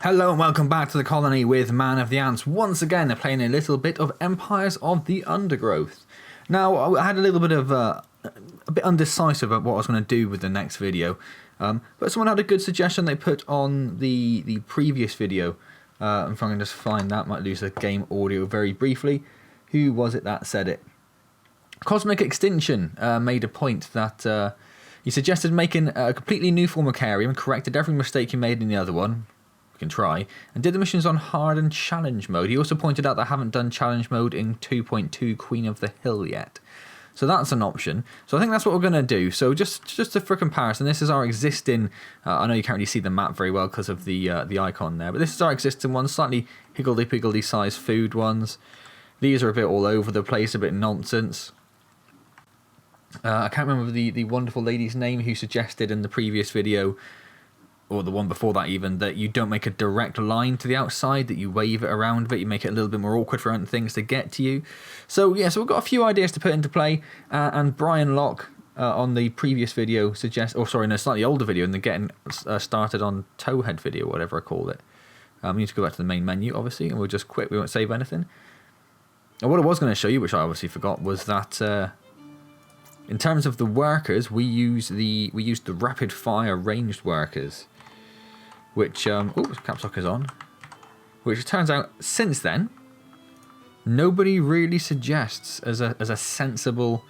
Hello and welcome back to the colony with Man of the Antz. Once again, they're playing a little bit of Empires of the Undergrowth. Now, I had a little bit of a bit undecisive about what I was going to do with the next video, but someone had a good suggestion they put on the previous video. If I can just find that, might lose the game audio very briefly. Who was it that said it? Cosmic Extinction made a point that he suggested making a completely new Formicarium, corrected every mistake you made in the other one. We can try, and did the missions on hard and challenge mode. He also pointed out that I haven't done challenge mode in 2.2 Queen of the Hill yet. So that's an option. So I think that's what we're going to do. So just for comparison, this is our existing, I know you can't really see the map very well because of the icon there, but this is our existing one, slightly higgledy-piggledy sized food ones. These are a bit all over the place, a bit nonsense. I can't remember the wonderful lady's name who suggested in the previous video, or the one before that even, that you don't make a direct line to the outside, that you wave it around a bit, you make it a little bit more awkward for other things to get to you. So yeah, so we've got a few ideas to put into play, and Brian Locke on the previous video in a slightly older video, and the getting started on Towhead video, whatever I called it. We need to go back to the main menu, obviously, and we'll just quit, we won't save anything. And what I was going to show you, which I obviously forgot, was that in terms of the workers, we used the rapid fire ranged workers, which caps lock is on, which it turns out since then nobody really suggests as a sensible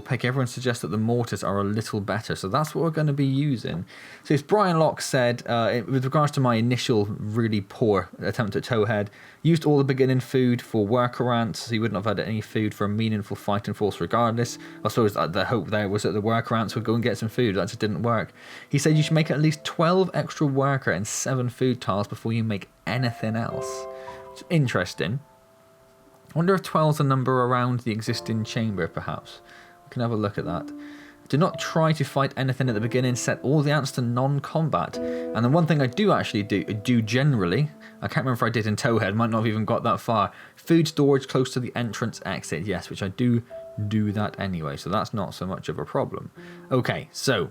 pick. Everyone suggests that the mortars are a little better, so that's what we're going to be using. So as Brian Locke said, with regards to my initial really poor attempt at Towhead, used all the beginning food for worker ants, so you wouldn't have had any food for a meaningful fighting force regardless. I suppose the hope there was that the worker ants would go and get some food. That just didn't work. He said you should make at least 12 extra worker and 7 food tiles before you make anything else. It's interesting. I wonder if 12 is a number around the existing chamber, perhaps. We can have a look at that. Do not try to fight anything at the beginning. Set all the ants to non-combat. And the one thing I do actually do generally, I can't remember if I did in Towhead, might not have even got that far. Food storage close to the entrance exit, yes, which I do that anyway, so that's not so much of a problem. Okay, so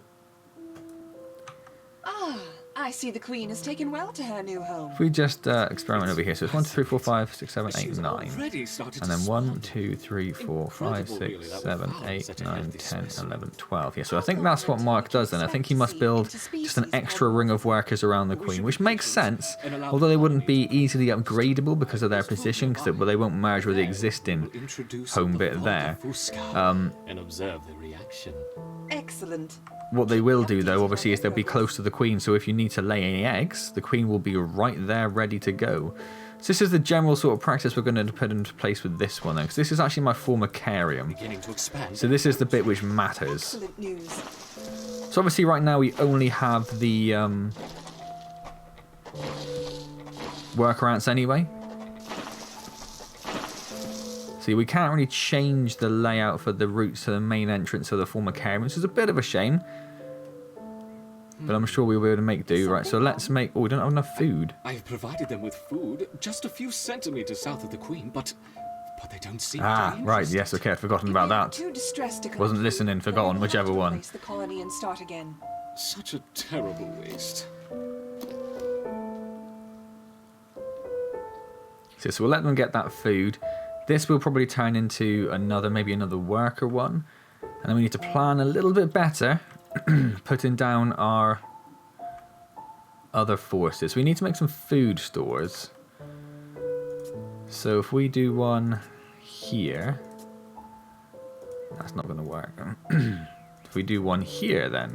I see the Queen has taken well to her new home. if we just experiment over here, so it's 1, 2, 3, 4, 5, 6, 7, 8, 9. And then 1, 2, 3, 4, 5, 6, 7, 8, 9, 10, 11, 12. Yeah, so I think that's what Mark does then. I think he must build just an extra ring of workers around the Queen, which makes sense, although they wouldn't be easily upgradable because of their position, because they won't merge with the existing home bit there. And observe the reaction. Excellent. What they will do, though, obviously, is they'll be close to the Queen, so if you need to lay any eggs, the Queen will be right there ready to go. So this is the general sort of practice we're going to put into place with this one, though, because this is actually my Formicarium. So this is the bit which matters. Excellent news. So obviously right now we only have the worker ants anyway. See, we can't really change the layout for the routes to the main entrance of the Formicarium, which is a bit of a shame. But I'm sure we'll be able to make do. Right, so let's make... Oh, we don't have enough food. I've provided them with food just a few centimeters south of the Queen, but they don't seem right, yes, okay, I'd forgotten about that. Too distressed to Wasn't listening, forgotten, whichever one. Place the colony and start again. Such a terrible waste. So we'll let them get that food. This will probably turn into maybe another worker one. And then we need to plan a little bit better, putting down our other forces. We need to make some food stores. So if we do one here, that's not going to work. If we do one here then,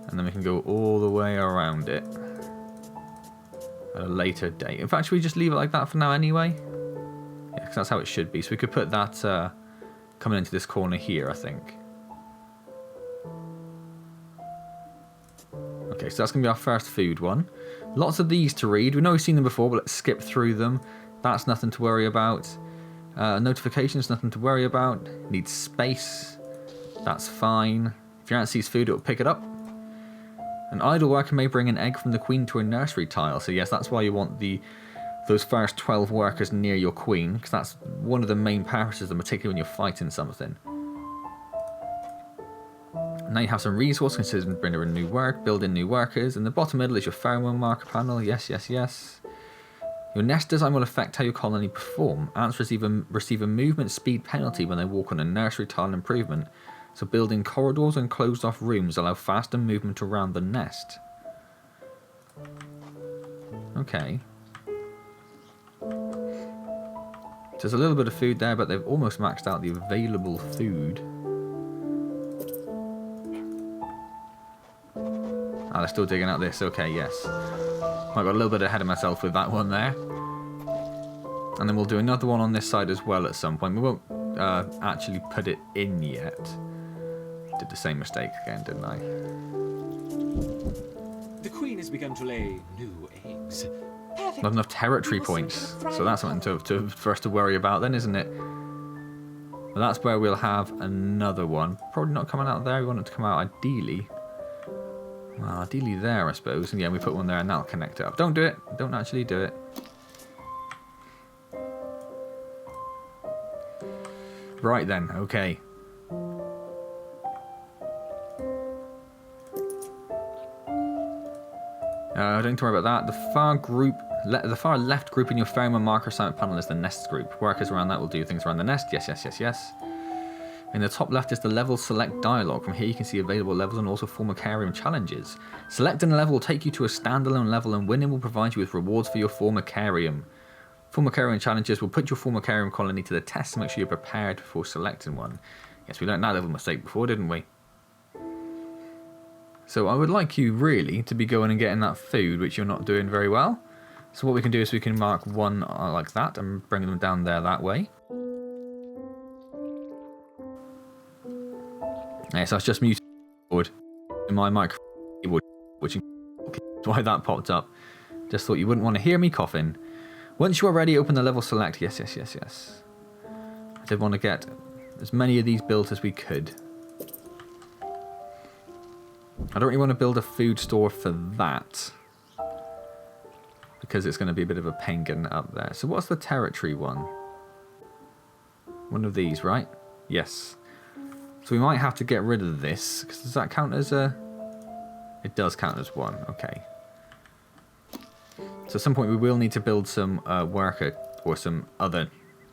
and then we can go all the way around it at a later date. In fact, should we just leave it like that for now anyway? Yeah, because that's how it should be. So we could put that coming into this corner here, I think. Okay, so that's going to be our first food one. Lots of these to read. We know we've seen them before, but let's skip through them. That's nothing to worry about. Notifications, nothing to worry about. Needs space. That's fine. If your ant sees food, it will pick it up. An idle worker may bring an egg from the Queen to a nursery tile. So yes, that's why you want those first 12 workers near your Queen, because that's one of the main purposes, and particularly when you're fighting something. Now you have some resource, consider bringing in new work, building new workers. In the bottom middle is your pheromone marker panel. Yes, yes, yes. Your nest design will affect how your colony perform. Ants receive a movement speed penalty when they walk on a nursery tile improvement. So building corridors and closed off rooms allow faster movement around the nest. Okay. So there's a little bit of food there, but they've almost maxed out the available food. Ah, they're still digging out this. Okay, yes. I got a little bit ahead of myself with that one there. And then we'll do another one on this side as well at some point. We won't actually put it in yet. Did the same mistake again, didn't I? The queen has begun to lay new eggs. Perfect. Not enough territory points. So that's something for us to worry about then, isn't it? Well, that's where we'll have another one. Probably not coming out there. We want it to come out ideally. Well, ideally there, I suppose. And yeah, we put one there and that'll connect it up. Don't do it. Don't actually do it. Right then, okay. Don't need to worry about that. The far left group in your pheromone marker assignment panel is the nest group. Workers around that will do things around the nest. Yes, yes, yes, yes. In the top left is the level select dialog. From here you can see available levels and also Formicarium challenges. Selecting a level will take you to a standalone level and winning will provide you with rewards for your Formicarium. Formicarium challenges will put your Formicarium colony to the test to make sure you're prepared before selecting one. Yes, we learned that little mistake before, didn't we? So I would like you really to be going and getting that food, which you're not doing very well. So what we can do is we can mark one like that and bring them down there that way. Yeah, so it's just muted in my microphone, which is why that popped up. Just thought you wouldn't want to hear me coughing. Once you are ready, open the level select. Yes, yes, yes, yes. I did want to get as many of these built as we could. I don't really want to build a food store for that, because it's going to be a bit of a pain getting it up there. So what's the territory one? One of these, right? Yes. So we might have to get rid of this, because does that count as a... It does count as one, okay. So at some point we will need to build some worker or some other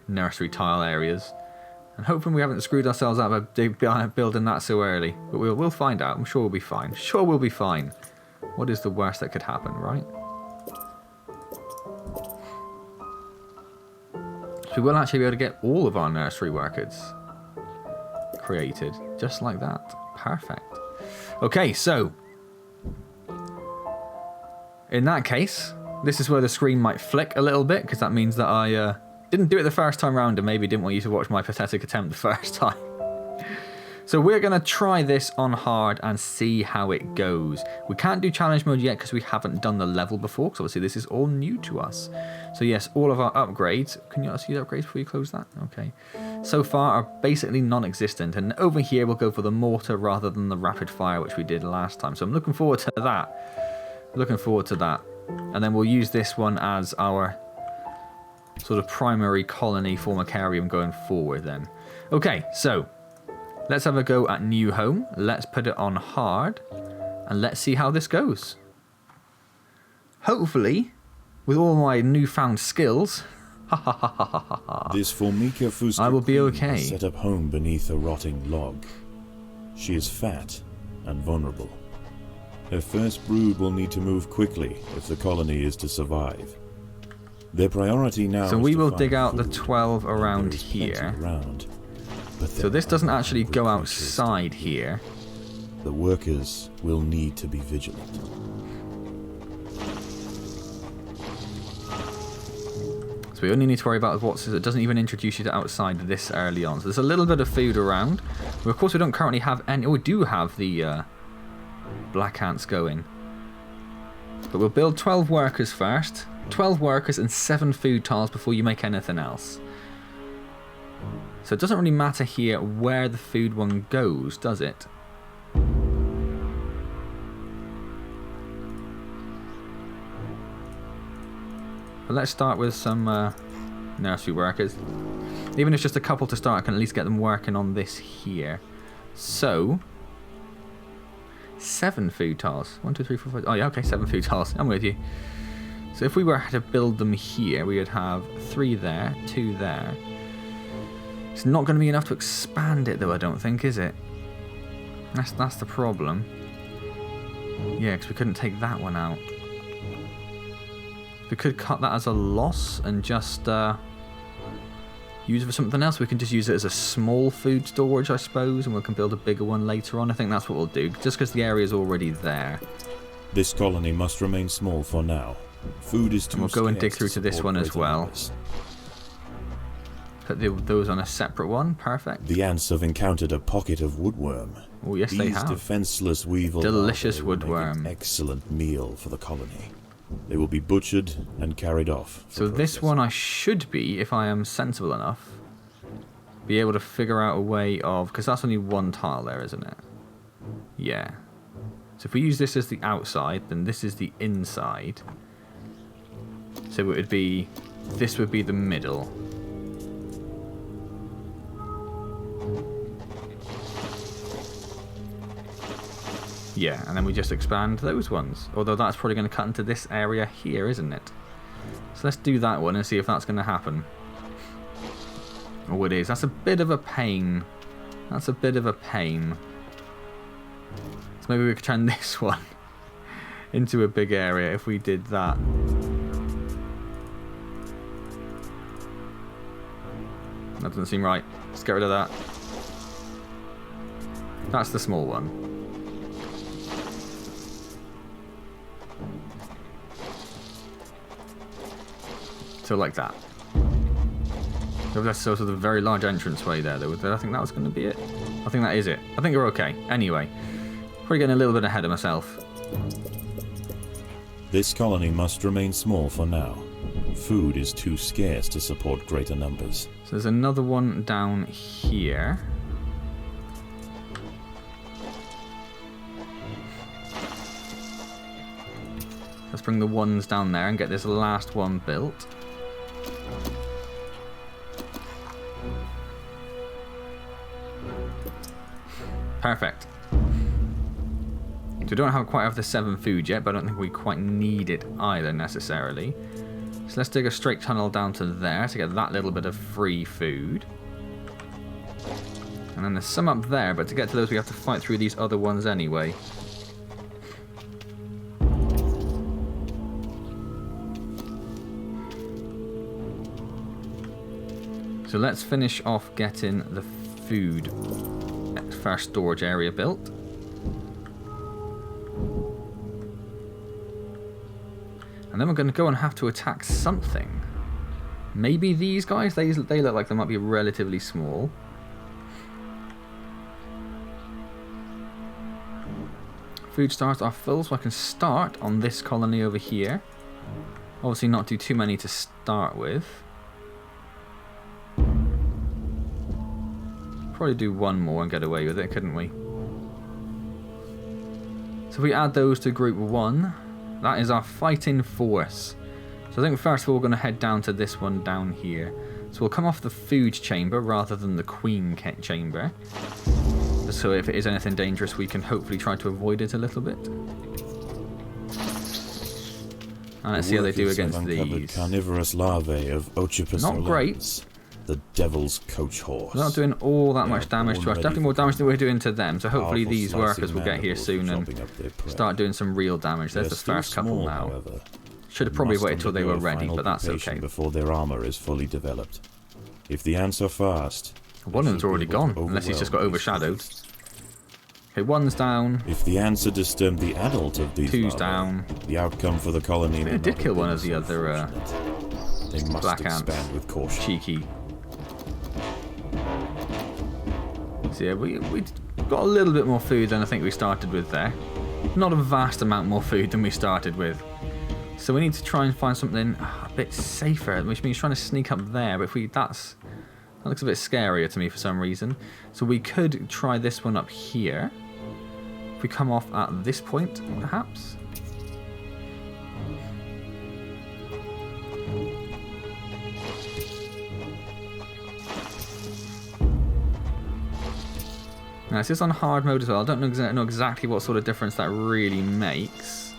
nursery tile areas. And hoping we haven't screwed ourselves up by building that so early. But we'll find out. I'm sure we'll be fine. Sure we'll be fine. What is the worst that could happen, right? So we will actually be able to get all of our nursery workers created. Just like that. Perfect. Okay, so in that case, this is where the screen might flick a little bit, because that means that I didn't do it the first time round and maybe didn't want you to watch my pathetic attempt the first time. So we're going to try this on hard and see how it goes. We can't do challenge mode yet because we haven't done the level before, because obviously this is all new to us. So yes, all of our upgrades, can you see the upgrades before you close that? Okay. So far are basically non-existent, and over here we'll go for the mortar rather than the rapid fire which we did last time. So I'm looking forward to that. Looking forward to that. And then we'll use this one as our sort of primary colony Formicarium going forward then. Okay, so let's have a go at new home. Let's put it on hard and let's see how this goes. Hopefully, with all my newfound skills, this Formica Fusca I will be okay. Set up home beneath a rotting log. She is fat and vulnerable. Her first brood will need to move quickly if the colony is to survive. Their priority now so is we to will find dig out the food. 12 around There is plenty here. around, but So there this are doesn't actually go hungry creatures. outside here. The workers will need to be vigilant. So we only need to worry about what's... It doesn't even introduce you to outside this early on. So there's a little bit of food around. But of course we don't currently have any... Oh, we do have the black ants going. But we'll build 12 workers first. 12 workers and 7 food tiles before you make anything else. So it doesn't really matter here where the food one goes, does it? But let's start with some nursery workers. Even if it's just a couple to start, I can at least get them working on this here. So 7 food tiles. 1, 2, 3, 4, 5. Oh yeah, okay, 7 food tiles. I'm with you. So if we were to build them here, we would have 3 there, 2 there. It's not going to be enough to expand it, though, I don't think, is it? That's the problem. Yeah, because we couldn't take that one out. We could cut that as a loss and just use it for something else. We can just use it as a small food storage, I suppose, and we can build a bigger one later on. I think that's what we'll do, just because the area is already there. This colony must remain small for now. Food is too And we'll go and dig scarce through to this support one as greater well. numbers. Put those on a separate one. Perfect. The ants have encountered a pocket of woodworm. Oh, yes, they These have. defenseless weevil Delicious larvae will make woodworm. an excellent meal for the colony. They will be butchered and carried off. So this one I should be, if I am sensible enough, be able to figure out a way of... Because that's only 1 tile there, isn't it? Yeah. So if we use this as the outside, then this is the inside. So it would be... This would be the middle. Yeah, and then we just expand those ones. Although that's probably going to cut into this area here, isn't it? So let's do that one and see if that's going to happen. Oh, it is. That's a bit of a pain. That's a bit of a pain. So maybe we could turn this one into a big area if we did that. That doesn't seem right. Let's get rid of that. That's the small one. So like that. So that's sort of the very large entranceway there. I think that was going to be it. I think that is it. I think we're okay. Anyway, probably getting a little bit ahead of myself. This colony must remain small for now. Food is too scarce to support greater numbers. So there's another one down here. Let's bring the ones down there and get this last one built. Perfect. So we don't quite have the 7 food yet, but I don't think we quite need it either necessarily. So let's dig a straight tunnel down to there to get that little bit of free food. And then there's some up there, but to get to those we have to fight through these other ones anyway. So let's finish off getting the food first storage area built. And then we're going to go and have to attack something. Maybe these guys? They look like they might be relatively small. Food stars are full, so I can start on this colony over here. Obviously not do too many to start with. Probably do one more and get away with it, couldn't we? So if we add those to group 1, that is our fighting force. So I think first of all we're going to head down to this one down here. So we'll come off the food chamber rather than the queen chamber. So if it is anything dangerous we can hopefully try to avoid it a little bit. And let's see how they do against these. Carnivorous larvae of Ocypus Not great. olens, the devil's coach horse. We're not doing all that much damage to us. already Definitely more damage than we're doing to them. So hopefully Powerful these slicing workers will get here mandibles soon for and chopping up their prey. start doing some real damage. There's They're the still first couple small, now. however. Should have probably Must waited till they were undergo ready, final but that's pupation okay. before their armor is fully developed. If the ants are fast, One of them's already gone, unless he's just got overshadowed. Okay, one's down. if the ants are disturbed the adult of these Two's larvae, down. the outcome for the colony may It did not kill have one been of the so other fortunate. They must black ants. expand with caution. Cheeky. So yeah, we got a little bit more food than I think we started with there. Not a vast amount more food than we started with. So we need to try and find something a bit safer, which means trying to sneak up there. But if that looks a bit scarier to me for some reason. So we could try this one up here. If we come off at this point, perhaps. Now, this is on hard mode as well. I don't know exactly what sort of difference that really makes.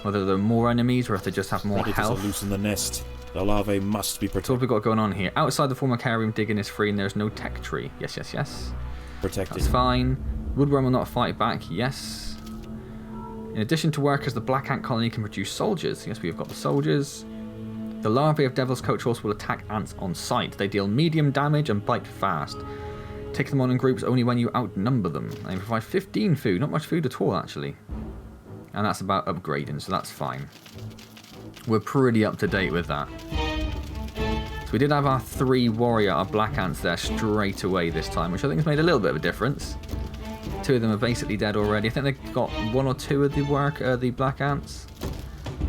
Whether there are more enemies or if they just have more Predators health. are loose in the nest. The larvae must be So what have protected. we got going on here? Outside the Formicarium, digging is free and there's no tech tree. Yes, yes, yes. That's fine. Woodworm will not fight back. Yes. In addition to workers, the black ant colony can produce soldiers. Yes, we've got the soldiers. The larvae of Devil's Coach Horse will attack ants on sight. They deal medium damage and bite fast. Take them on in groups only when you outnumber them. They provide 15 food. Not much food at all, actually. And that's about upgrading, so that's fine. We're pretty up to date with that. So we did have our 3 warrior, our black ants there straight away this time, which I think has made a little bit of a difference. 2 of them are basically dead already. I think they've got 1 or 2 of the black ants.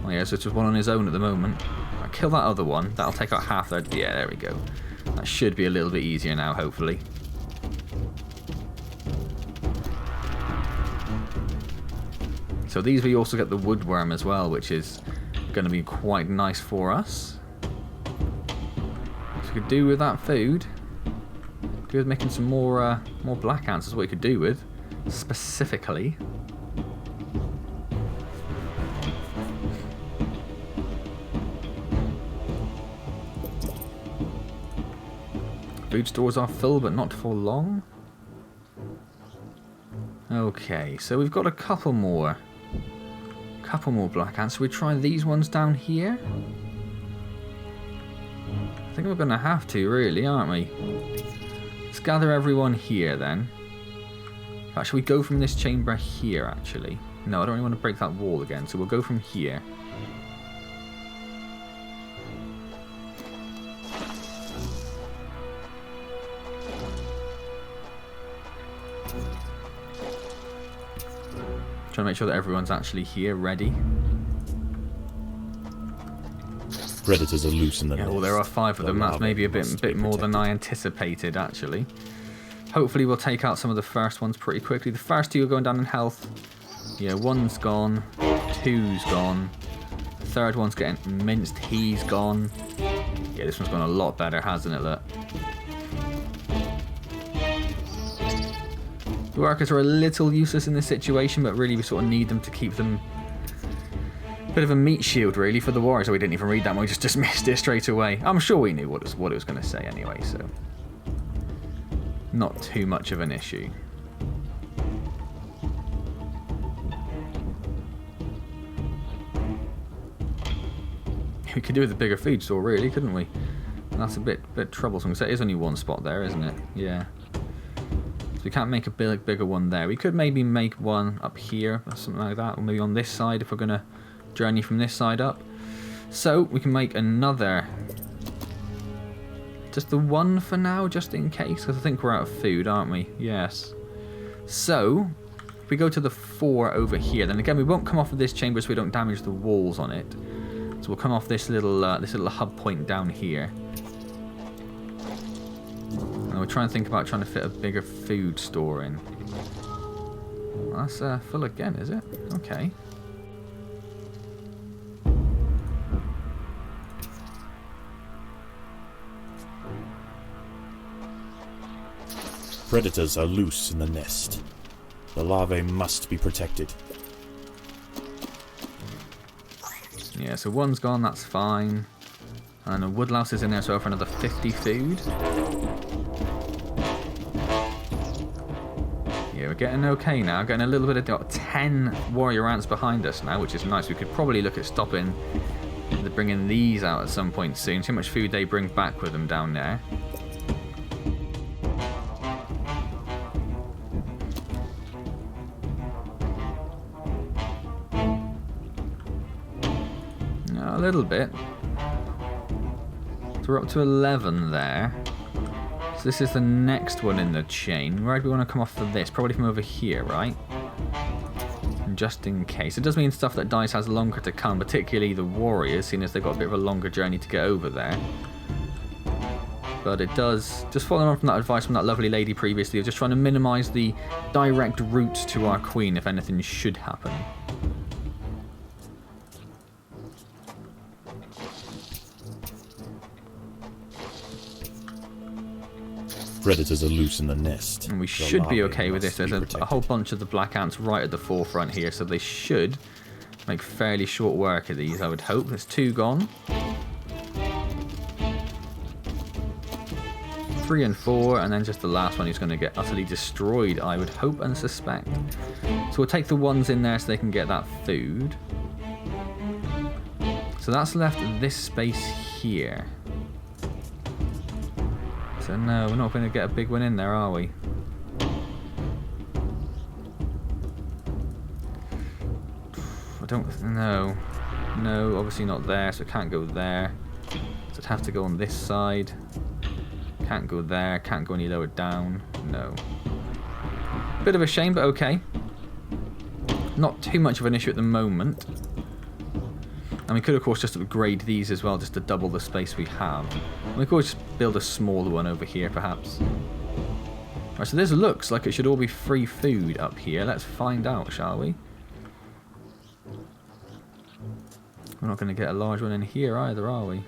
Oh yeah, so it's just one on his own at the moment. I'll kill that other one. That'll take out half their... Yeah, there we go. That should be a little bit easier now, hopefully. So these we also get the woodworm as well, which is going to be quite nice for us. So we could do with that food. Do with making some more black ants is what we could do with, specifically. Food stores are full, but not for long. Okay, so we've got a couple more black ants. So we try these ones down here. I think we're going to have to, really, aren't we? Let's gather everyone here, then. In fact, should we go from this chamber here, actually? No, I don't really want to break that wall again, so we'll go from here. Trying to make sure that everyone's actually here, ready. Predators are loose in the Yeah, nest. well, there are 5 of them. The That's maybe a larvae must bit be more than I protected. anticipated, actually. Hopefully we'll take out some of the first ones pretty quickly. The first 2 are going down in health. Yeah, 1's gone. 2's gone. The 3rd one's getting minced. He's gone. Yeah, this one's gone a lot better, hasn't it, look? The workers are a little useless in this situation, but really we sort of need them to keep them... Bit of a meat shield, really, for the warriors. So we didn't even read that one, we just dismissed it straight away. I'm sure we knew what it was going to say anyway, so... Not too much of an issue. We could do with a bigger food store, really, couldn't we? That's a bit troublesome, because there is only 1 spot there, isn't it? Yeah. So we can't make a bigger one there. We could maybe make one up here, or something like that, or maybe on this side if we're going to journey from this side up. So we can make another... Just the 1 for now, just in case, because I think we're out of food, aren't we? Yes. So, if we go to the 4 over here, then again we won't come off of this chamber so we don't damage the walls on it. So we'll come off this little hub point down here. And we'll try and think about trying to fit a bigger food store in. Well, that's full again, is it? Okay. Predators are loose in the nest. The larvae must be protected. Yeah, so 1's gone, that's fine. And a woodlouse is in there as well for another 50 food. Yeah, we're getting okay now. Getting a little bit of... Got 10 warrior ants behind us now, which is nice. We could probably look at stopping... bringing these out at some point soon. See how much food they bring back with them down there. A little bit. So we're up to 11 there. So this is the next one in the chain. Where do we want to come off for this? Probably from over here, right? And just in case. It does mean stuff that dies has longer to come, particularly the warriors, seeing as they've got a bit of a longer journey to get over there. But it does, just following on from that advice from that lovely lady previously, of just trying to minimise the direct route to our queen if anything should happen. Predators are loose in the nest. And we The should be larvae okay with must this. There's be a protected. whole bunch of the black ants right at the forefront here, so they should make fairly short work of these, I would hope. There's 2 gone. 3 and 4, and then just the last one who's going to get utterly destroyed, I would hope and suspect. So we'll take the ones in there so they can get that food. So that's left this space here. So no, we're not going to get a big one in there, are we? I don't know. No, obviously not there, so it can't go there. So it'd have to go on this side. Can't go there, can't go any lower down. No. Bit of a shame, but okay. Not too much of an issue at the moment. And we could, of course, just upgrade these as well, just to double the space we have. And we could always just build a smaller one over here, perhaps. Right, so this looks like it should all be free food up here. Let's find out, shall we? We're not going to get a large one in here either, are we?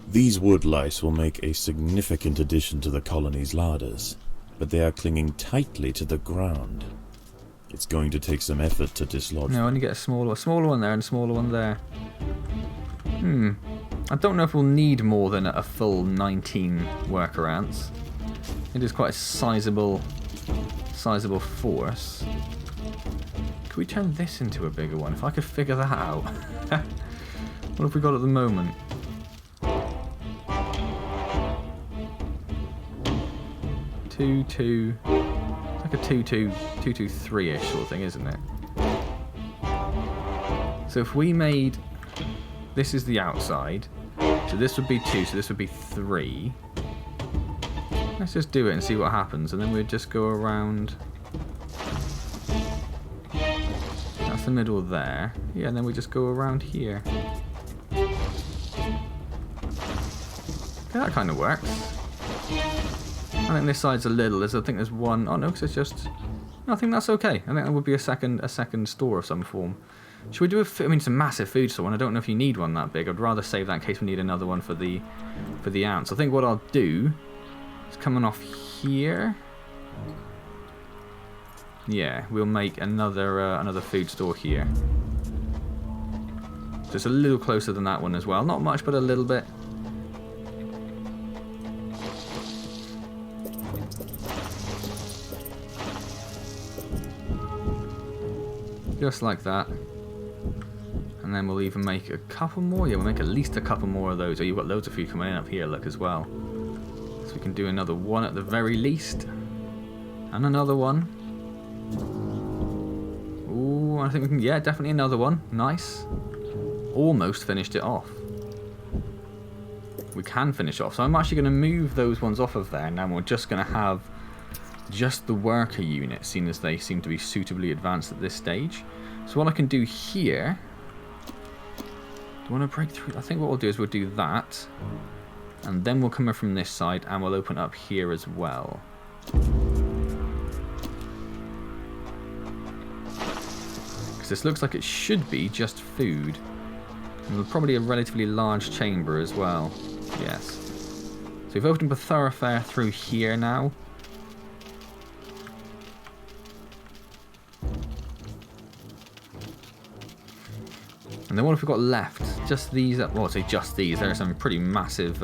These wood lice will make a significant addition to the colony's larders, but they are clinging tightly to the ground. It's going to take some effort to dislodge No, only get a smaller one there and a smaller one there. I don't know if we'll need more than a full 19 worker ants. It is quite a sizable force. Could we turn this into a bigger one? If I could figure that out. What have we got at the moment? Two. It's like a 2-2-3-ish sort of thing, isn't it? So if we made... This is the outside. So this would be 2, so this would be 3. Let's just do it and see what happens, and then we'd just go around... That's the middle there. Yeah, and then we just go around here. Okay, that kind of works. I think this side's a little. I think there's one. Oh no, because it's just. No, I think that's okay. I think that would be a second store of some form. Should we do a? I mean, it's a massive food store, and I don't know if you need one that big. I'd rather save that in case we need another one for the ants. I think what I'll do is coming off here. Yeah, we'll make another food store here. Just a little closer than that one as well. Not much, but a little bit. Just like that. And then we'll even make a couple more. Yeah, we'll make at least a couple more of those. Oh, you've got loads of food coming in up here, look, as well. So we can do another one at the very least. And another one. Ooh, I think we can... Yeah, definitely another one. Nice. Almost finished it off. We can finish off. So I'm actually going to move those ones off of there. Now we're just going to have just the worker unit, seeing as they seem to be suitably advanced at this stage. So what I can do here... Do I want to break through? I think what we'll do is we'll do that. And then we'll come in from this side and we'll open up here as well. Because this looks like it should be just food. And probably a relatively large chamber as well. Yes. So we've opened up a thoroughfare through here now. And then what have we got left? Just these, well, I'll say just these. There are some pretty massive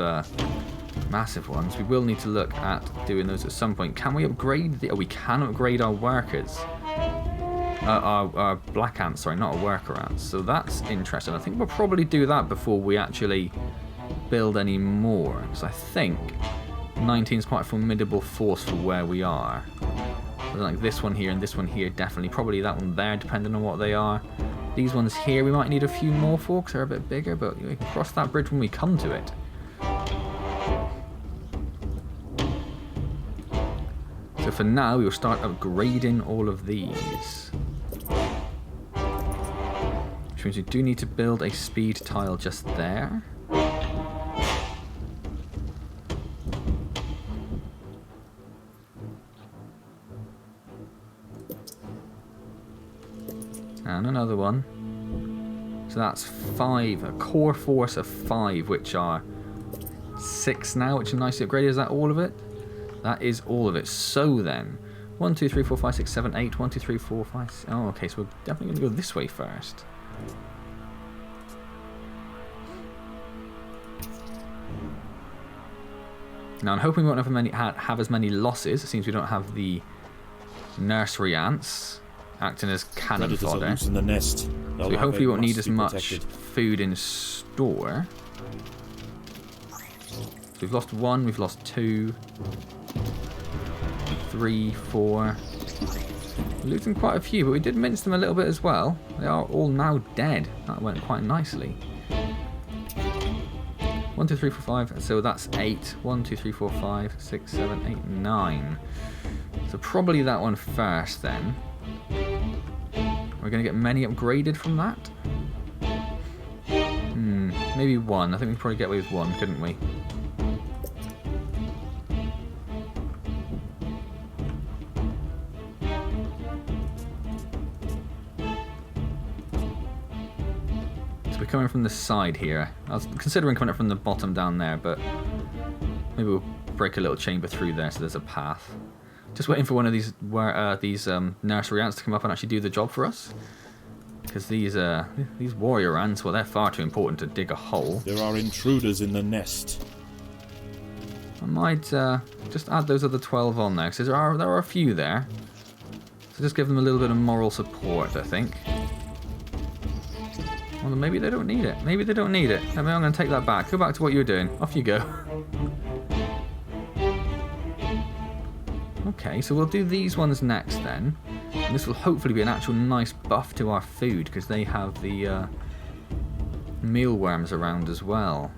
ones. We will need to look at doing those at some point. Can we upgrade the... Oh, we can upgrade our workers. Our black ants, sorry, not our worker ants. So that's interesting. I think we'll probably do that before we actually build any more. Because I think 19 is quite a formidable force for where we are. Like this one here and this one here, definitely. Probably that one there, depending on what they are. These ones here we might need a few more for because they're a bit bigger, but we can cross that bridge when we come to it. So for now, we'll start upgrading all of these. Which means we do need to build a speed tile just there. And another one. So that's 5, a core force of 5, which are 6 now, which are nicely upgraded. Is that all of it? That is all of it. So then, 1, 2, 3, 4, 5, 6, 7, 8. 1, 2, 3, 4, 5. 6. Oh, okay. So we're definitely going to go this way first. Now I'm hoping we won't have as many losses. It seems we don't have the nursery ants acting as cannon fodder. In the nest. So we hopefully won't need as much food in store. So we've lost 1, we've lost 2, 3, 4. We're losing quite a few, but we did mince them a little bit as well. They are all now dead. That went quite nicely. 1, 2, 3, 4, 5. So that's 8. 1, 2, 3, 4, 5, 6, 7, 8, 9. So probably that one first then. We're going to get many upgraded from that. Maybe 1. I think we could probably get away with 1, couldn't we? So we're coming from the side here. I was considering coming up from the bottom down there, but maybe we'll break a little chamber through there so there's a path. Just waiting for one of these nursery ants to come up and actually do the job for us. Because these warrior ants, well, they're far too important to dig a hole. There are intruders in the nest. I might just add those other 12 on there, because there are a few there. So just give them a little bit of moral support, I think. Well, maybe they don't need it. Maybe they don't need it. Maybe I'm going to take that back. Go back to what you were doing. Off you go. Okay, so we'll do these ones next then. And this will hopefully be an actual nice buff to our food, because they have the mealworms around as well.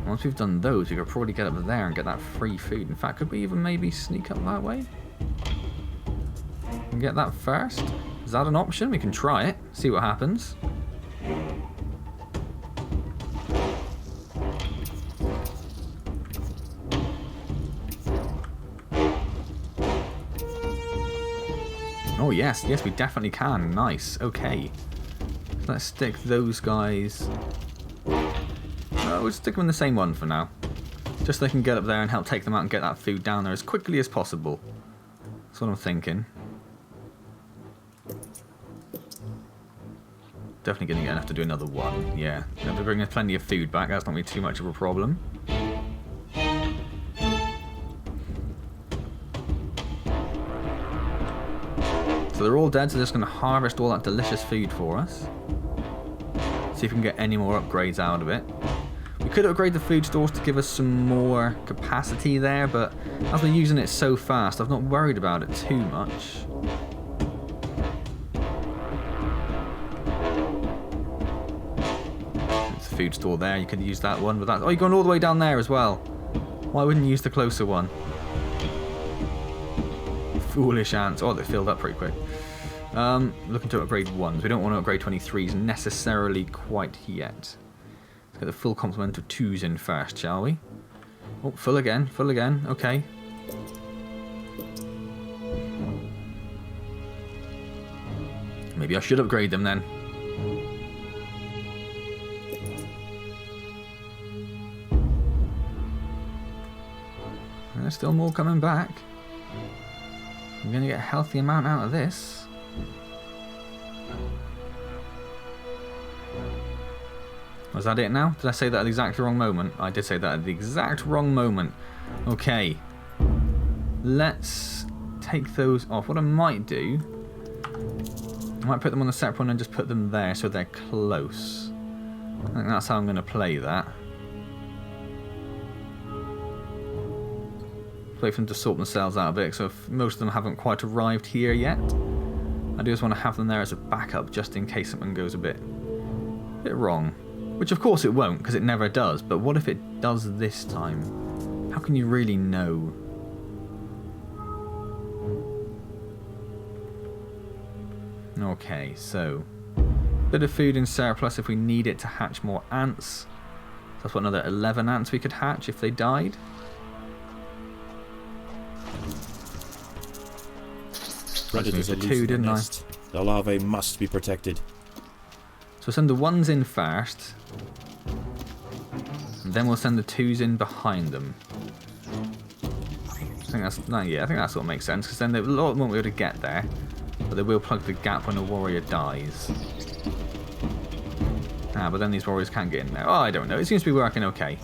Once we've done those, we could probably get up there and get that free food. In fact, could we even maybe sneak up that way? And get that first? Is that an option? We can try it, see what happens. Oh yes, yes we definitely can. Nice, okay. So let's stick those guys... we'll stick them in the same one for now. Just so they can get up there and help take them out and get that food down there as quickly as possible. That's what I'm thinking. Definitely going to get enough to do another one, yeah. If we bring us plenty of food back, that's not going to be too much of a problem. So they're all dead, so they're just going to harvest all that delicious food for us. See if we can get any more upgrades out of it. We could upgrade the food stores to give us some more capacity there, but as we're using it so fast, I've not worried about it too much. There's a food store there, you could use that one, but that's... Oh, you're going all the way down there as well. Why wouldn't you use the closer one? Foolish ants. Oh, they filled up pretty quick. Looking to upgrade 1s. We don't want to upgrade 23s necessarily quite yet. Let's get the full complement of 2s in first, shall we? Oh, full again. Full again. Okay. Maybe I should upgrade them then. And there's still more coming back. I'm going to get a healthy amount out of this. Was that it now? Did I say that at the exact wrong moment? I did say that at the exact wrong moment. Okay. Let's take those off. What I might do... I might put them on the separate one and just put them there so they're close. I think that's how I'm going to play that. Wait for them to sort themselves out a bit, so if most of them haven't quite arrived here yet, I do just want to have them there as a backup just in case something goes a bit wrong. Which of course it won't, because it never does, but what if it does this time? How can you really know? Okay, so bit of food in surplus if we need it to hatch more ants. That's what, another 11 ants we could hatch if they died. Predators are loose in the nest. The larvae must be protected. So we'll send the 1s in first, and then we'll send the 2s in behind them. think that's no, yeah. I think that sort of makes sense because then the lot won't be able to get there, but they will plug the gap when a warrior dies. Ah, but then these warriors can't get in there. Oh, I don't know. It seems to be working okay.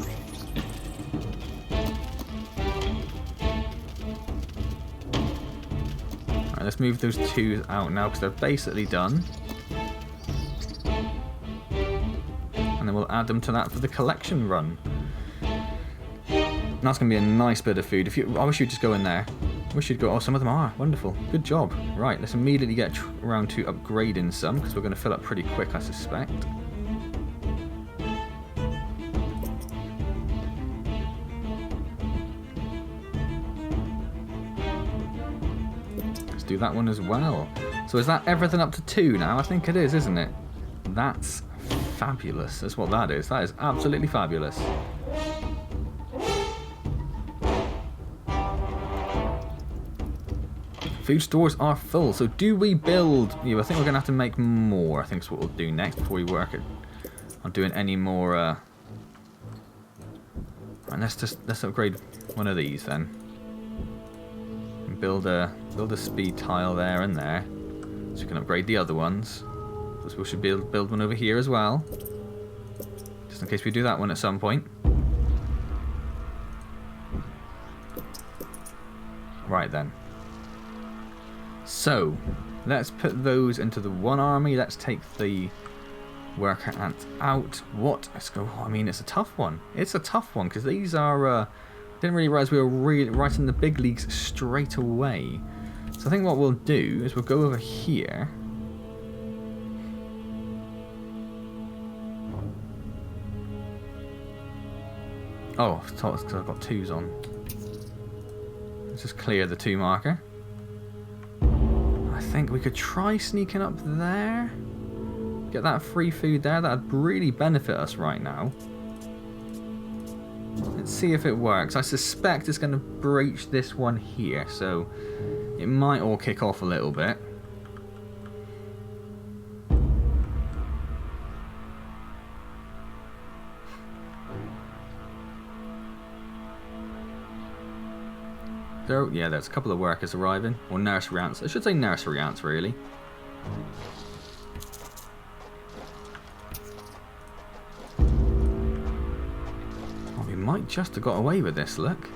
Alright, let's move those two out now because they're basically done. And then we'll add them to that for the collection run. And that's going to be a nice bit of food. I wish you'd just go in there. I wish you'd go... Oh, some of them are. Wonderful. Good job. Right, let's immediately get around to upgrading some because we're going to fill up pretty quick, I suspect. Do that one as well. So is that everything up to 2 now? I think it is, isn't it? That's fabulous. That's what that is. That is absolutely fabulous. Food stores are full. So do we build... Yeah, I think we're going to have to make more. I think that's what we'll do next before we work on doing any more... And let's upgrade one of these then. Build a speed tile there and there, so we can upgrade the other ones. So we should build one over here as well, just in case we do that one at some point. Right then. So let's put those into the one army. Let's take the worker ants out. What? Let's go. I mean, it's a tough one. It's a tough one because these are. Didn't really realise we were really right in the big leagues straight away. So I think what we'll do is we'll go over here. Oh, it's because I've got 2s on. Let's just clear the 2 marker. I think we could try sneaking up there. Get that free food there. That would really benefit us right now. Let's see if it works. I suspect it's going to breach this one here, so it might all kick off a little bit. Yeah, there's a couple of workers arriving, or nursery ants. I should say nursery ants, really. Might just have got away with this, look.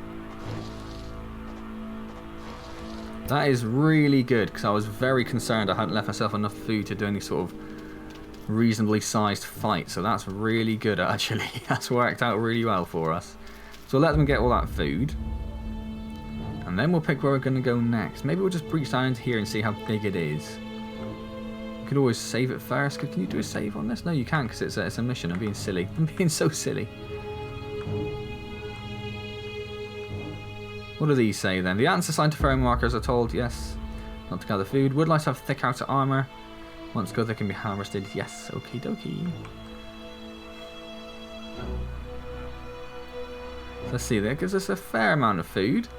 That is really good because I was very concerned I hadn't left myself enough food to do any sort of reasonably sized fight, so that's really good actually. That's worked out really well for us. So we'll let them get all that food and then we'll pick where we're going to go next. Maybe we'll just breach down into here and see how big it is. You could always save it first. Can you do a save on this? No, you can't because it's a mission. I'm being silly. I'm being so silly. What do these say then? The ants assigned to throwing markers are told, yes, not to gather food. Would like to have thick outer armour. Once good, they can be harvested. Yes, okie dokie. Let's see, that gives us a fair amount of food.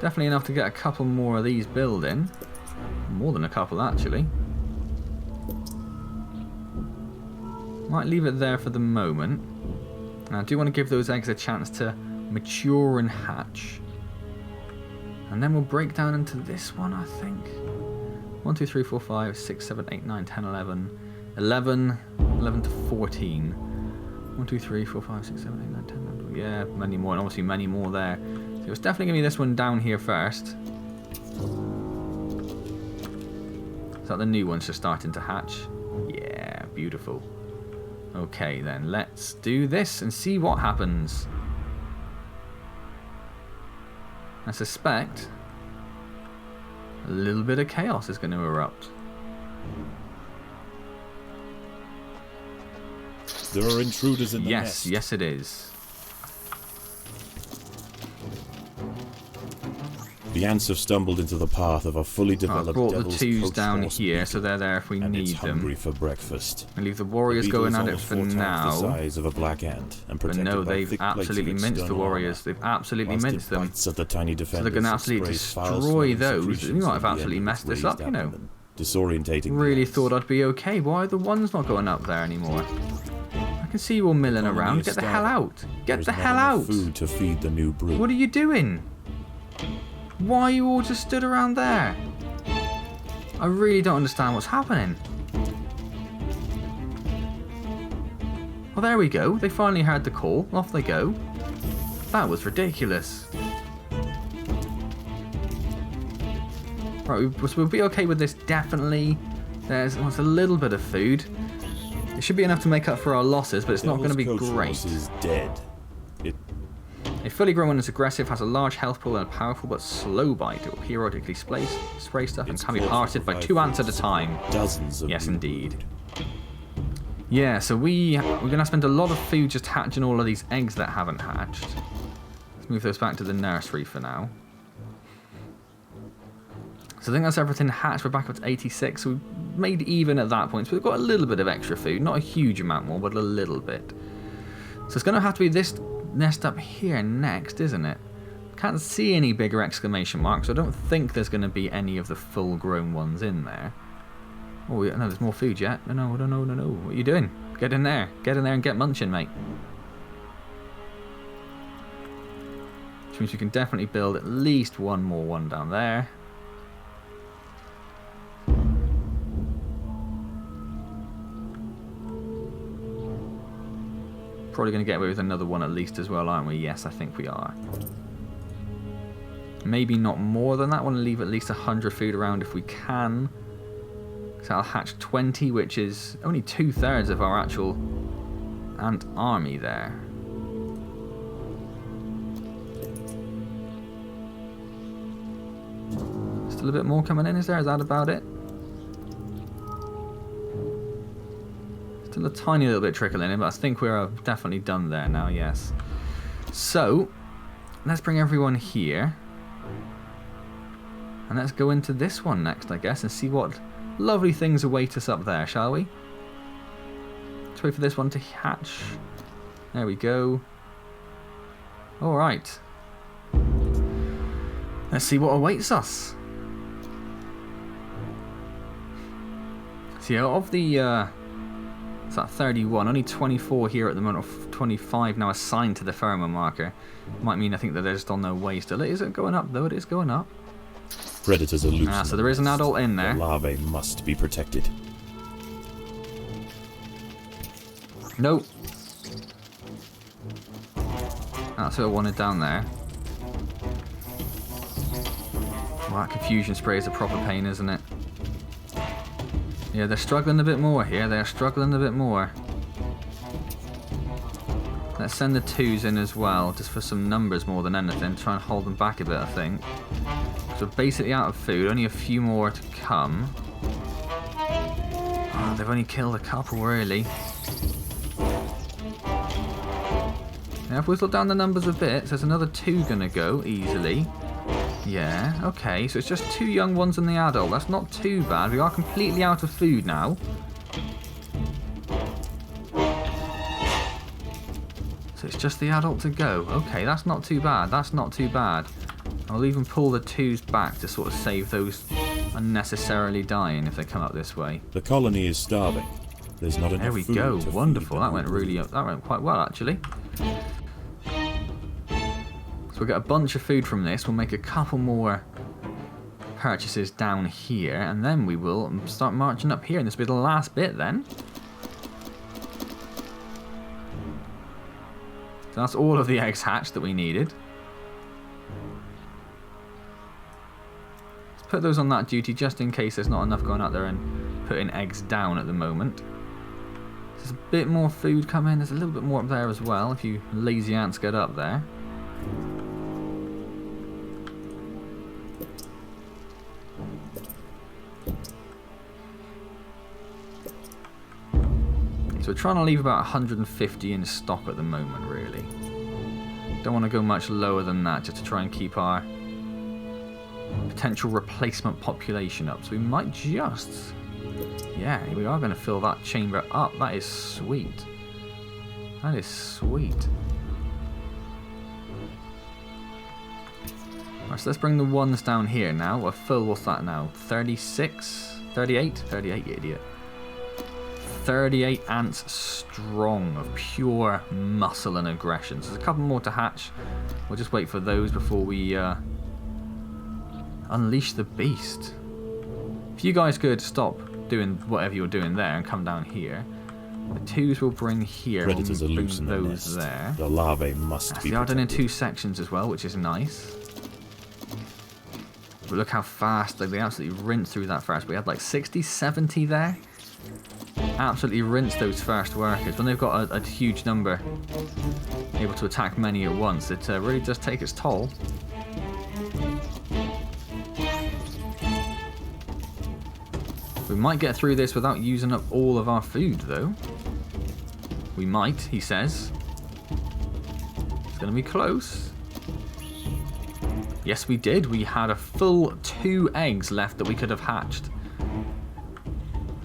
Definitely enough to get a couple more of these building. More than a couple, actually. Might leave it there for the moment. Now, I do want to give those eggs a chance to mature and hatch. And then we'll break down into this one, I think. 1, 2, 3, 4, 5, 6, 7, 8, 9, 10, 11. 11 to 14. 1, 2, 3, 4, 5, 6, 7, 8, 9, 10, 11. Yeah, many more, and obviously many more there. So it's definitely going to be this one down here first. Is that the new ones just starting to hatch? Yeah, beautiful. Okay then, let's do this and see what happens. I suspect a little bit of chaos is going to erupt. There are intruders in the nest. Yes it is. The ants have stumbled into the path of a fully developed I've brought the devil's 2s coach down horse here, beagle, so they're there if we and need it's them. hungry for breakfast. I leave the warriors The beetle going is at it almost for 4 times now. the size of a black ant, and But protected no, by they've thick plates of absolutely minced the external warriors. armor. They've absolutely Whilst it minced them. bites at the tiny So defenders, they're going to it absolutely sprays destroy foul-smelling those. secretions You might have into the absolutely end messed of its this up, raised you know. abdomen, disorientating the Really ants. thought I'd be okay. Why are the ones not going up there anymore? I can see you all milling Colony around. is Get the hell starving. out. Get There's the not hell enough out. food to feed the new brood. What are you doing? Why are you all just stood around there? I really don't understand what's happening. Well, there we go. They finally heard the call. Off they go. That was ridiculous. Right, we'll be okay with this, definitely. There's a little bit of food. It should be enough to make up for our losses, but it's not going to be great. Is dead. A fully grown one is aggressive, has a large health pool, and a powerful but slow bite. It will periodically spray stuff and can be hearted by 2 ants at a time. Dozens of yes, indeed. Yeah, so we're going to spend a lot of food just hatching all of these eggs that haven't hatched. Let's move those back to the nursery for now. So I think that's everything hatched. We're back up to 86. So we made even at that point. So we've got a little bit of extra food. Not a huge amount more, but a little bit. So it's going to have to be this nest up here next, isn't it? Can't see any bigger exclamation marks. So I don't think there's going to be any of the full-grown ones in there. Oh, no, there's more food yet. No. What are you doing? Get in there. Get in there and get munching, mate. Which means we can definitely build at least one more one down there. Probably going to get away with another one at least as well, aren't we? Yes, I think we are. Maybe not more than that. I want to leave at least 100 food around if we can. So I'll hatch 20, which is only 2/3 of our actual ant army there. Still a bit more coming in, is there? Is that about it? Still a tiny little bit trickling in, but I think we're definitely done there now, yes. So, let's bring everyone here. And let's go into this one next, I guess, and see what lovely things await us up there, shall we? Let's wait for this one to hatch. There we go. Alright. Let's see what awaits us. So yeah, of the it's that 31, only 24 here at the moment, or 25 now assigned to the pheromone marker. Might mean I think that they're just on their way still. Is it going up though? It is going up. Predators are loose. Ah, so there is an adult in there. The larvae must be protected. Nope. That's who I wanted down there. Well, that confusion spray is a proper pain, isn't it? Yeah, they're struggling a bit more here. They're struggling a bit more. Let's send the 2s in as well, just for some numbers more than anything. Try and hold them back a bit, I think. So we're basically out of food. Only a few more to come. Oh, they've only killed a couple, really. Now, if we whittle down the numbers a bit, so there's another 2 gonna go easily. Yeah, okay, so it's just 2 young ones and the adult. That's not too bad. We are completely out of food now. So it's just the adult to go. Okay, that's not too bad. That's not too bad. I'll even pull the 2s back to sort of save those unnecessarily dying if they come up this way. The colony is starving. There's not enough There we food go. to Wonderful. feed That went quite well, actually. So we'll get a bunch of food from this. We'll make a couple more purchases down here, and then we will start marching up here. And this will be the last bit then. So that's all of the eggs hatched that we needed. Let's put those on that duty just in case there's not enough going out there and putting eggs down at the moment. There's a bit more food coming. There's a little bit more up there as well if you lazy ants get up there. So we're trying to leave about 150 in stock at the moment, really. Don't want to go much lower than that just to try and keep our potential replacement population up. So we might just... Yeah, we are going to fill that chamber up. That is sweet. That is sweet. Alright, so let's bring the 1s down here now. We're full, what's that now? 36? 38? 38, you idiot. 38 ants strong of pure muscle and aggression. So there's a couple more to hatch. We'll just wait for those before we Unleash the beast. If you guys could stop doing whatever you're doing there and come down here, the twos will bring here. Predators are bring loose in the those nest. there. The larvae must be They are done in protected. 2 sections as well, which is nice. But look how fast they absolutely rinsed through that first. We had like 60, 70 there. Absolutely rinsed those first workers. When they've got a huge number able to attack many at once, it really does take its toll. We might get through this without using up all of our food, though. We might, he says. It's going to be close. Yes, we did. We had a full 2 eggs left that we could have hatched.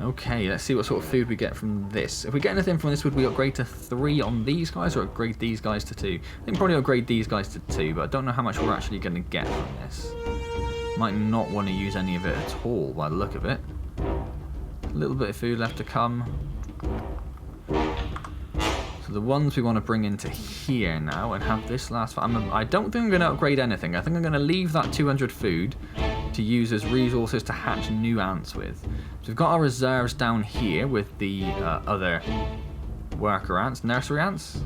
Okay, let's see what sort of food we get from this. If we get anything from this, would we upgrade to 3 on these guys or upgrade these guys to 2? I think probably upgrade these guys to 2, but I don't know how much we're actually going to get from this. Might not want to use any of it at all by the look of it. A little bit of food left to come. So the ones we want to bring into here now and have this last... I don't think I'm going to upgrade anything. I think I'm going to leave that 200 food to use as resources to hatch new ants with. So we've got our reserves down here with the other worker ants. Nursery ants?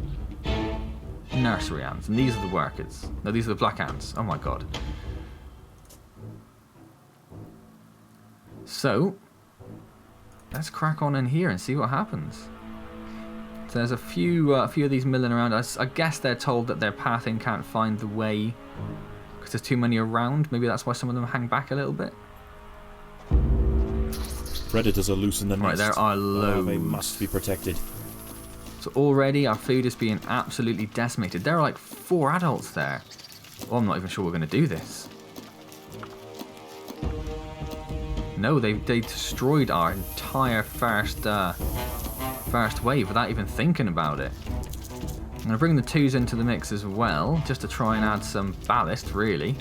Nursery ants. And these are the workers. No, these are the black ants. Oh my god. So... let's crack on in here and see what happens. So there's a few of these milling around. I guess they're told that their pathing can't find the way because there's too many around. Maybe that's why some of them hang back a little bit. Predators are loose in the nest. Right, there are The loads. larvae must be protected. So already our food is being absolutely decimated. There are like 4 adults there. Well, I'm not even sure we're going to do this. No, they destroyed our entire first wave without even thinking about it. I'm going to bring the 2s into the mix as well, just to try and add some ballast, really.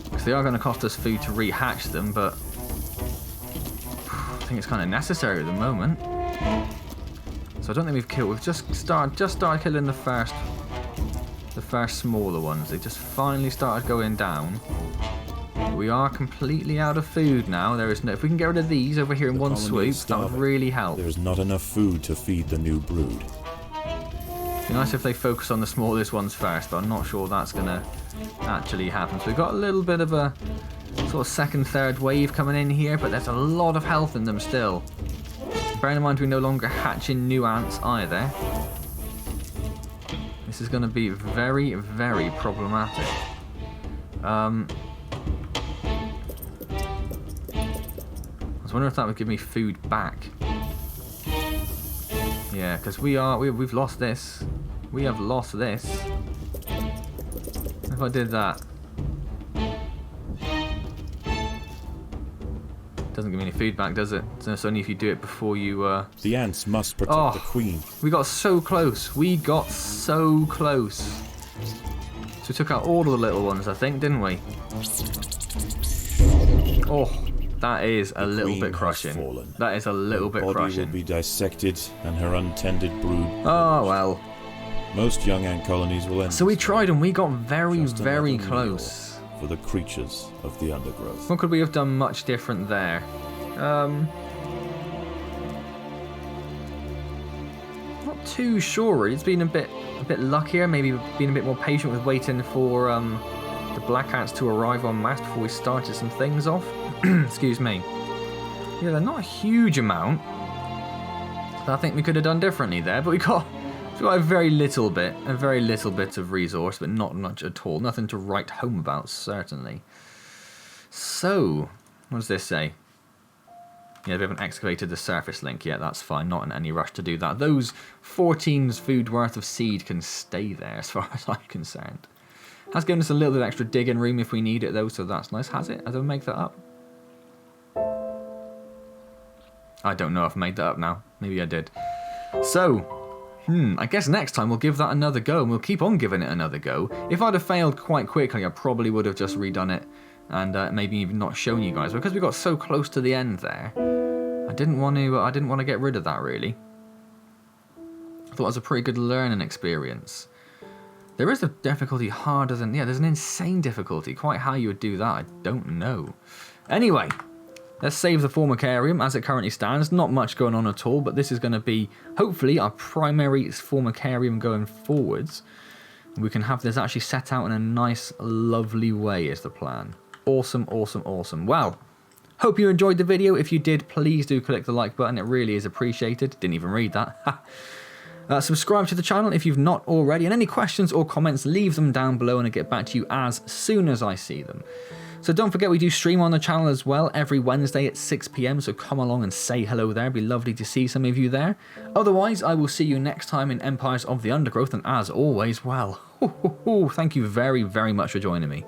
Because they are going to cost us food to rehatch them, but I think it's kind of necessary at the moment. So I don't think we've killed. We've just started killing the first smaller ones. They just finally started going down. We are completely out of food now. There is no. If we can get rid of these over here in one colony is swoop, that would starving. really help. There is not enough food to feed the new brood. It'd be nice if they focus on the smallest ones first, but I'm not sure that's going to actually happen. So we've got a little bit of a sort of second, third wave coming in here, but there's a lot of health in them still. Bearing in mind we're no longer hatching new ants either. This is going to be very, very problematic. I was wondering if that would give me food back. Yeah, because we've lost this. We have lost this. If I did that, doesn't give me any feedback, does it? So it's only if you do it before you. The ants must protect the queen. We got so close. We got so close. So we took out all of the little ones, I think, didn't we? Oh, that is a little Queen bit has crushing. fallen. That is a little bit Her body crushing. will be dissected and her untended brood. Oh well. Most young ant colonies will end. So we tried and we got very, Just very another close. meal for the creatures of the undergrowth. What could we have done much different there? Not too sure. Really. It's been a bit luckier. Maybe been a bit more patient with waiting for the black ants to arrive en masse before we started some things off. Excuse me. Yeah, they're not a huge amount. I think we could have done differently there, but we got a very little bit of resource, but not much at all. Nothing to write home about, certainly. So, what does this say? Yeah, we haven't excavated the surface link yet. That's fine. Not in any rush to do that. Those 14's food worth of seed can stay there, as far as I'm concerned. Has given us a little bit of extra digging room if we need it, though, so that's nice. Has it? Did I make that up? I don't know if I made that up now. Maybe I did. So, I guess next time we'll give that another go, and we'll keep on giving it another go. If I'd have failed quite quickly, I probably would have just redone it, and maybe even not shown you guys. Because we got so close to the end there, I didn't want to get rid of that, really. I thought it was a pretty good learning experience. There is a difficulty harder than... Yeah, there's an insane difficulty. Quite how you would do that, I don't know. Anyway, let's save the Formicarium as it currently stands. Not much going on at all, but this is going to be, hopefully, our primary Formicarium going forwards. We can have this actually set out in a nice, lovely way is the plan. Awesome, awesome, awesome. Wow. Hope you enjoyed the video. If you did, please do click the like button. It really is appreciated. Didn't even read that. Subscribe to the channel if you've not already. And any questions or comments, leave them down below and I'll get back to you as soon as I see them. So don't forget we do stream on the channel as well every Wednesday at 6 PM. So come along and say hello there. It'd be lovely to see some of you there. Otherwise, I will see you next time in Empires of the Undergrowth. And as always, well, thank you very, very much for joining me.